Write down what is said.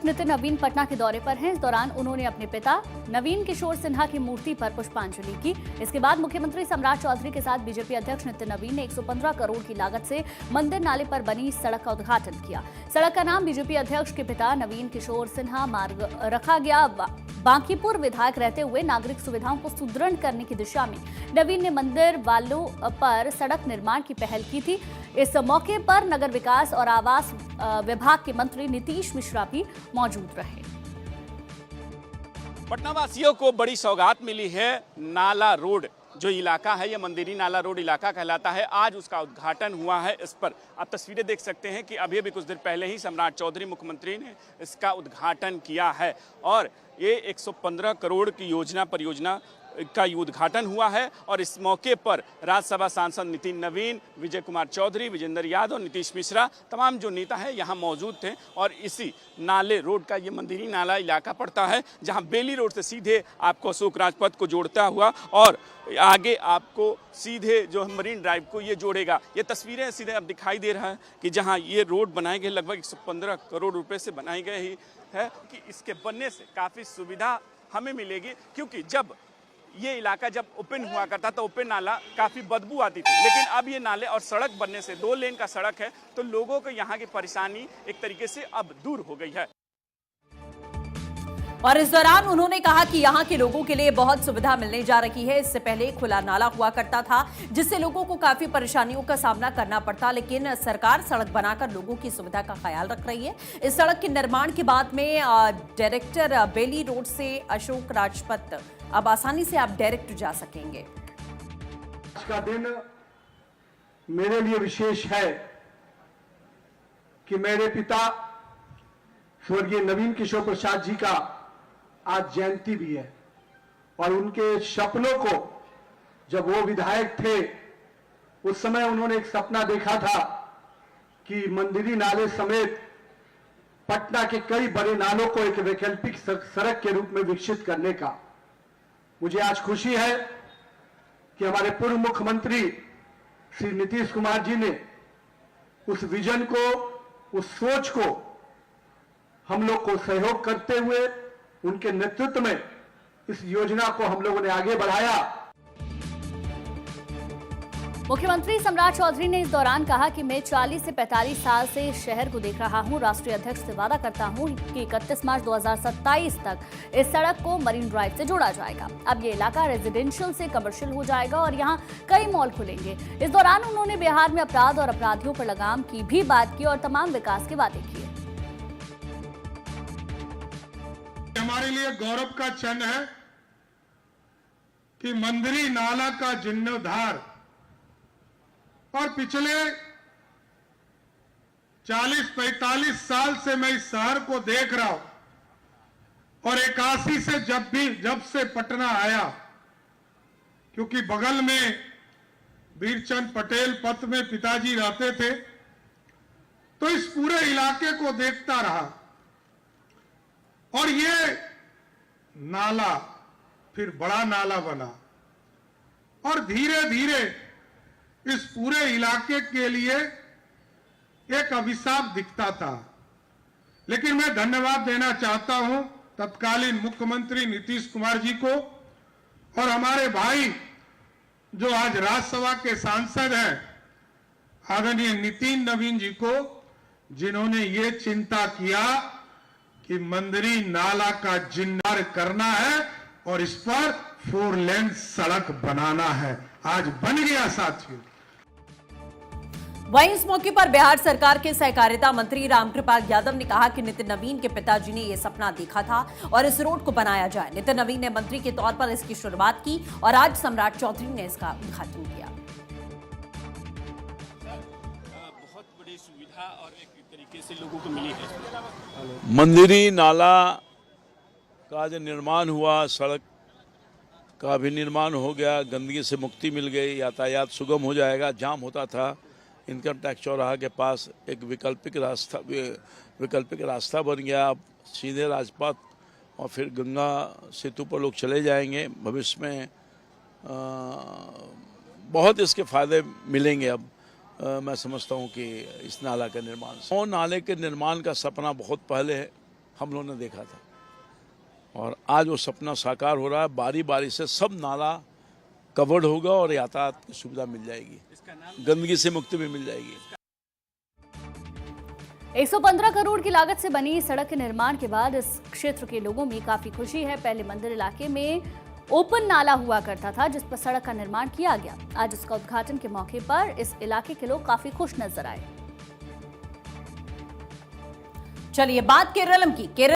नितिन नवीन पटना के दौरे पर हैं। इस दौरान उन्होंने अपने पिता नवीन किशोर सिन्हा की मूर्ति पर पुष्पांजलि की। इसके बाद मुख्यमंत्री सम्राट चौधरी के साथ बीजेपी अध्यक्ष नितिन नवीन ने 115 करोड़ की लागत से मंदिर नाले पर बनी सड़क का उद्घाटन किया। सड़क का नाम बीजेपी अध्यक्ष के पिता नवीन किशोर सिन्हा मार्ग रखा गया। बांकीपुर विधायक रहते हुए नागरिक सुविधाओं को सुदृढ़ करने की दिशा में नवीन ने मंदिर वालों पर सड़क निर्माण की पहल की थी। इस मौके पर नगर विकास और आवास विभाग के मंत्री नीतीश मिश्रा भी मौजूद रहे। पटना वासियों को बड़ी सौगात मिली है। नाला रोड जो इलाका है, यह मंदिरी नाला रोड इलाका कहलाता है। आज उसका उद्घाटन हुआ है। इस पर आप तस्वीरें देख सकते हैं कि अभी कुछ देर पहले ही सम्राट चौधरी मुख्यमंत्री ने इसका उद्घाटन किया है और ये 115 करोड़ की परियोजना का उद्घाटन हुआ है। और इस मौके पर राज्यसभा सांसद नितिन नवीन, विजय कुमार चौधरी, विजेंद्र यादव, नीतीश मिश्रा, तमाम जो नेता हैं यहाँ मौजूद थे। और इसी नाले रोड का ये मंदिरी नाला इलाका पड़ता है, जहाँ बेली रोड से सीधे आपको अशोक राजपथ को जोड़ता हुआ और आगे आपको सीधे जो मरीन ड्राइव को ये जोड़ेगा। ये तस्वीरें सीधे अब दिखाई दे रहा है कि जहाँ ये रोड बनाए गए लगभग 115 करोड़ रुपए से बनाई गई ही है कि इसके बनने से काफ़ी सुविधा हमें मिलेगी। क्योंकि जब ये इलाका जब ओपन हुआ करता तो ओपन नाला काफ़ी बदबू आती थी, लेकिन अब ये नाले और सड़क बनने से 2 लेन का सड़क है तो लोगों को यहाँ की परेशानी एक तरीके से अब दूर हो गई है। और इस दौरान उन्होंने कहा कि यहाँ के लोगों के लिए बहुत सुविधा मिलने जा रही है। इससे पहले खुला नाला हुआ करता था जिससे लोगों को काफी परेशानियों का सामना करना पड़ता, लेकिन सरकार सड़क बनाकर लोगों की सुविधा का ख्याल रख रही है। इस सड़क के निर्माण के बाद में डायरेक्टर बेली रोड से अशोक राजपथ अब आसानी से आप डायरेक्ट जा सकेंगे। आज का दिन मेरे लिए विशेष है कि मेरे पिता स्वर्गीय नवीन किशोर प्रसाद जी का आज जयंती भी है और उनके सपनों को जब वो विधायक थे उस समय उन्होंने एक सपना देखा था कि मंदिरी नाले समेत पटना के कई बड़े नालों को एक वैकल्पिक सड़क के रूप में विकसित करने का। मुझे आज खुशी है कि हमारे पूर्व मुख्यमंत्री श्री नीतीश कुमार जी ने उस विजन को, उस सोच को हम लोग को सहयोग करते हुए उनके नेतृत्व में इस योजना को हम लोगों ने आगे बढ़ाया। मुख्यमंत्री सम्राट चौधरी ने इस दौरान कहा कि मैं 40 से 45 साल से शहर को देख रहा हूं। राष्ट्रीय अध्यक्ष से वादा करता हूं कि 31 मार्च 2027 तक इस सड़क को मरीन ड्राइव से जोड़ा जाएगा। अब ये इलाका रेजिडेंशियल से कमर्शियल हो जाएगा और यहां कई मॉल खुलेंगे। इस दौरान उन्होंने बिहार में अपराध और अपराधियों पर लगाम की भी बात की और तमाम विकास के वादे किए। हमारे लिए गौरव का क्षण है कि मंदिरी नाला का जीर्णोद्धार और पिछले 40-45 साल से मैं इस शहर को देख रहा हूं और 81 से जब से पटना आया, क्योंकि बगल में वीरचंद पटेल पथ में पिताजी रहते थे, तो इस पूरे इलाके को देखता रहा और ये नाला फिर बड़ा नाला बना और धीरे धीरे इस पूरे इलाके के लिए एक अभिशाप दिखता था। लेकिन मैं धन्यवाद देना चाहता हूं तत्कालीन मुख्यमंत्री नीतीश कुमार जी को और हमारे भाई जो आज राज्यसभा के सांसद हैं आदरणीय नितिन नवीन जी को, जिन्होंने ये चिंता किया कि मंदिरी नाला का जीर्णोद्धार करना है और इस पर 4 लेन सड़क बनाना है। आज बन गया साथियों। वहीं इस मौके पर बिहार सरकार के सहकारिता मंत्री रामकृपाल यादव ने कहा कि नितिन नवीन के पिताजी ने यह सपना देखा था और इस रोड को बनाया जाए। नितिन नवीन ने मंत्री के तौर पर इसकी शुरुआत की और आज सम्राट चौधरी ने इसका उद्घाटन किया। बहुत बड़ी सुविधा और एक तरीके से लोगों को मिली है। मंदिरी नाला का जो निर्माण हुआ, सड़क का भी निर्माण हो गया, गंदगी से मुक्ति मिल गई, यातायात सुगम हो जाएगा। जाम होता था इनकम टैक्स चौराहा के पास, एक वैकल्पिक रास्ता बन गया। अब सीधे राजपथ और फिर गंगा सेतु पर लोग चले जाएंगे। भविष्य में बहुत इसके फायदे मिलेंगे। अब मैं समझता हूँ कि इस नाला के निर्माण से, और नाले के निर्माण का सपना बहुत पहले हम लोगों ने देखा था, और आज वो सपना साकार हो रहा है। बारी बारी से सब नाला कवर्ड होगा और यातायात की सुविधा मिल जाएगी, गंदगी से मुक्ति भी मिल जाएगी। 115 करोड़ की लागत से बनी सड़क के निर्माण के बाद इस क्षेत्र के लोगों में काफी खुशी है। पहले मंदिर इलाके में ओपन नाला हुआ करता था जिस पर सड़क का निर्माण किया गया। आज उसका उद्घाटन के मौके पर इस इलाके के लोग काफी खुश नजर आए। चलिए बात केरलम की।